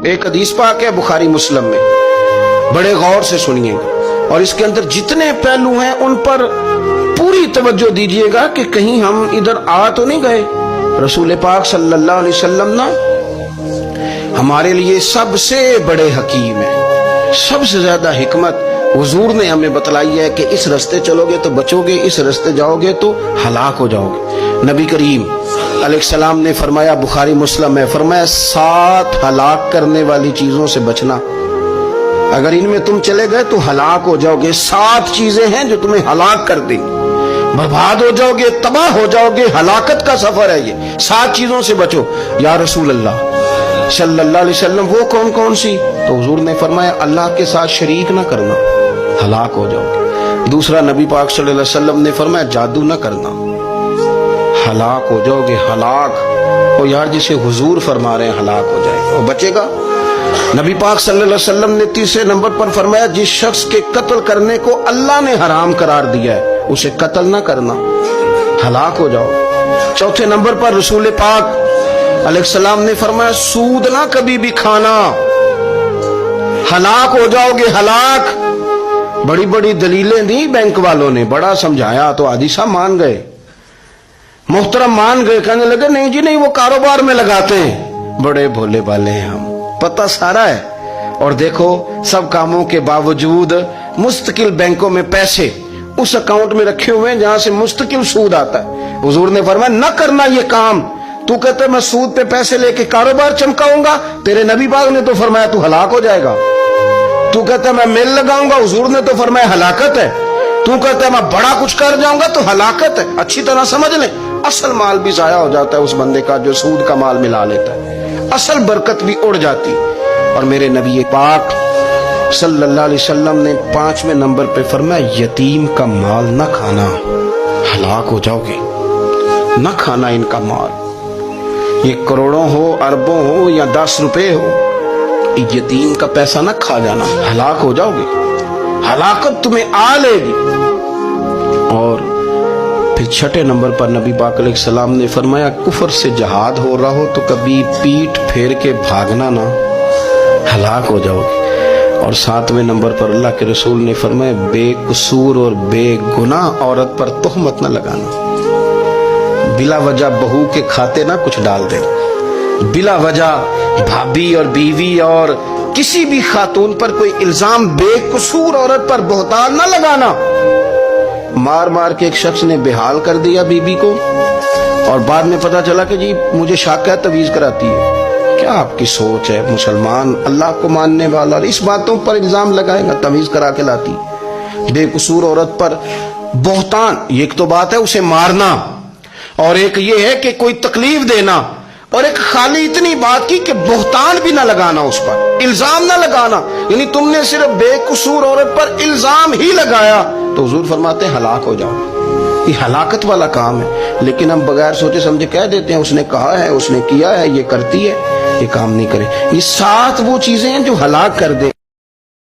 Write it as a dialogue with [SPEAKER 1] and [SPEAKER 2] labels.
[SPEAKER 1] ایک حدیث پاک ہے بخاری مسلم میں، بڑے غور سے سنیے گا اور اس کے اندر جتنے پہلو ہیں ان پر پوری توجہ دیجیے گا کہ کہیں ہم ادھر آ تو نہیں گئے۔ رسول پاک صلی اللہ علیہ وسلم نا ہمارے لیے سب سے بڑے حکیم ہیں، سب سے زیادہ حکمت حضور نے ہمیں بتلائی ہے کہ اس رستے چلو گے تو بچو گے، اس رستے جاؤ گے تو ہلاک ہو جاؤ گے۔ نبی کریم علیہ السلام نے فرمایا، بخاری مسلم میں فرمایا، 7 ہلاک کرنے والی چیزوں سے بچنا، اگر ان میں تم چلے گئے تو ہلاک ہو جاؤ گے۔ 7 چیزیں ہیں جو تمہیں ہلاک کر دیں، برباد ہو جاؤ گے، تباہ ہو جاؤ گے، ہلاکت کا سفر ہے یہ، 7 چیزوں سے بچو۔ یا رسول اللہ صلی اللہ علیہ وسلم وہ کون کون سی؟ تو حضور نے فرمایا، اللہ کے ساتھ شریک نہ کرنا، ہلاک ہو جاؤ گے۔ دوسرا نبی پاک صلی اللہ علیہ وسلم نے فرمایا، جادو نہ کرنا، ہلاک ہو جاؤ گے۔ ہلاک وہ یار جسے حضور فرما رہے ہیں ہلاک ہو جائے گا، وہ بچے گا۔ نبی پاک صلی اللہ علیہ وسلم نے تیسرے نمبر پر فرمایا، جس شخص کے قتل کرنے کو اللہ نے حرام قرار دیا ہے اسے قتل نہ کرنا، ہلاک ہو جاؤ۔ چوتھے نمبر پر رسول پاک علیہ السلام نے فرمایا، سود نہ کبھی بھی کھانا، ہلاک ہو جاؤ گے، ہلاک۔ بڑی بڑی دلیلیں دی بینک والوں نے، بڑا سمجھایا تو عادی صاحب مان گئے، محترم مان گئے، کہنے لگے نہیں جی نہیں، وہ کاروبار میں لگاتے ہیں۔ بڑے بھولے بالے ہیں ہم، پتہ سارا ہے۔ اور دیکھو سب کاموں کے باوجود مستقل بینکوں میں پیسے اس اکاؤنٹ میں رکھے ہوئے ہیں جہاں سے مستقل سود آتا ہے۔ حضور نے فرمایا، نہ کرنا یہ کام۔ تو کہتے میں سود پہ پیسے لے کے کاروبار چمکاؤں گا، تیرے نبی پاک نے تو فرمایا تو ہلاک ہو جائے گا۔ تو کہتا ہے میں میل لگاؤں گا، حضور نے تو فرمایا ہلاکت ہے۔ تو کہتا ہے میں بڑا کچھ کر جاؤں گا تو ہلاکت ہے۔ اچھی طرح سمجھ لیں، اصل مال بھی ضائع ہو جاتا ہے اس بندے کا جو سود کا مال ملا لیتا ہے، اصل برکت بھی اڑ جاتی۔ اور میرے نبی پاک صلی اللہ علیہ وسلم نے 5ویں نمبر پہ فرمایا، یتیم کا مال نہ کھانا، ہلاک ہو جاؤ گے۔ نہ کھانا ان کا مال، یہ کروڑوں ہو، اربوں ہو یا 10 روپے ہو، یتیم کا پیسہ نہ کھا جانا، ہلاک ہو جاؤ گے، ہلاکت تمہیں آ لے گی۔ اور پھر 6 نمبر پر نبی پاک علیہ السلام نے فرمایا، کفر سے جہاد ہو رہا ہو تو کبھی پیٹ پھیر کے بھاگنا نہ، ہلاک ہو جاؤ گے۔ اور 7ویں نمبر پر اللہ کے رسول نے فرمایا، بے قصور اور بے گناہ عورت پر تہمت نہ لگانا، بلا وجہ بہو کے کھاتے نہ کچھ ڈال دینا، بلا وجہ بھابھی اور بیوی اور کسی بھی خاتون پر کوئی الزام بے قصور عورت پر بہتان نہ لگانا۔ مار مار کے ایک شخص نے بحال کر دیا بیوی کو اور بعد میں پتا چلا کہ جی مجھے شک ہے تعویذ کراتی ہے۔ کیا آپ کی سوچ ہے؟ مسلمان اللہ کو ماننے والا اور اس باتوں پر الزام لگائے گا تعویذ کرا کے لاتی؟ بے قصور عورت پر بہتان، ایک تو بات ہے اسے مارنا اور ایک یہ ہے کہ کوئی تکلیف دینا، اور ایک خالی اتنی بات کی کہ بہتان بھی نہ لگانا، اس پر الزام نہ لگانا، یعنی تم نے صرف بے قصور عورت پر الزام ہی لگایا تو حضور فرماتے ہیں ہلاک ہو جاؤ۔ یہ ہلاکت والا کام ہے، لیکن ہم بغیر سوچے سمجھے کہہ دیتے ہیں اس نے کہا ہے، اس نے کیا ہے، یہ کرتی ہے، یہ کام نہیں کرے۔ یہ 7 وہ چیزیں ہیں جو ہلاک کر دیں۔